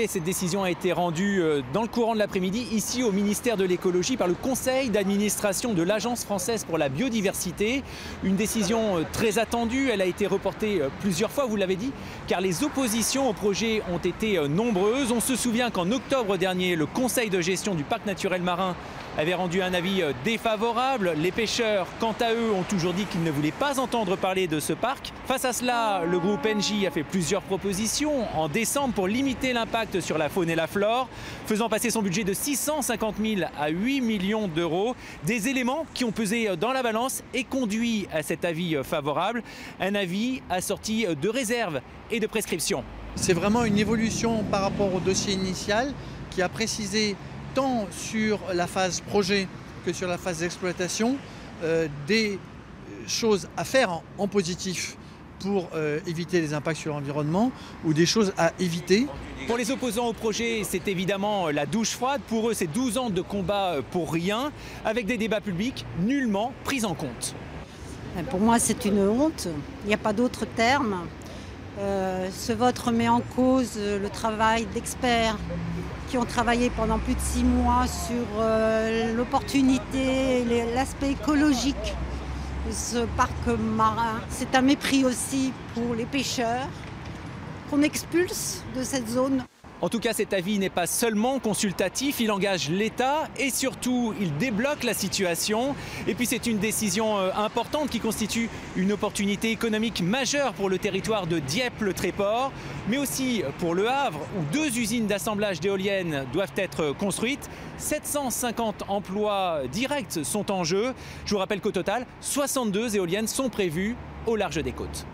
Et cette décision a été rendue dans le courant de l'après-midi, ici au ministère de l'écologie, par le conseil d'administration de l'Agence française pour la biodiversité. Une décision très attendue, elle a été reportée plusieurs fois, vous l'avez dit, car les oppositions au projet ont été nombreuses. On se souvient qu'en octobre dernier, le conseil de gestion du parc naturel marin avait rendu un avis défavorable. Les pêcheurs, quant à eux, ont toujours dit qu'ils ne voulaient pas entendre parler de ce parc. Face à cela, le groupe Engie a fait plusieurs propositions en décembre pour limiter l'impact sur la faune et la flore, faisant passer son budget de 650 000 à 8 millions d'euros. Des éléments qui ont pesé dans la balance et conduit à cet avis favorable. Un avis assorti de réserves et de prescriptions. C'est vraiment une évolution par rapport au dossier initial qui a précisé tant sur la phase projet que sur la phase d'exploitation des choses à faire en positif pour éviter les impacts sur l'environnement ou des choses à éviter. Pour les opposants au projet, c'est évidemment la douche froide. Pour eux, c'est 12 ans de combat pour rien, avec des débats publics nullement pris en compte. Pour moi, c'est une honte. Il n'y a pas d'autre terme. Ce vote remet en cause le travail d'experts qui ont travaillé pendant plus de 6 mois sur l'opportunité, l'aspect écologique de ce parc marin. C'est un mépris aussi pour les pêcheurs qu'on expulse de cette zone. En tout cas, cet avis n'est pas seulement consultatif, il engage l'État et surtout, il débloque la situation. Et puis c'est une décision importante qui constitue une opportunité économique majeure pour le territoire de Dieppe-le-Tréport, mais aussi pour Le Havre, où 2 usines d'assemblage d'éoliennes doivent être construites. 750 emplois directs sont en jeu. Je vous rappelle qu'au total, 62 éoliennes sont prévues au large des côtes.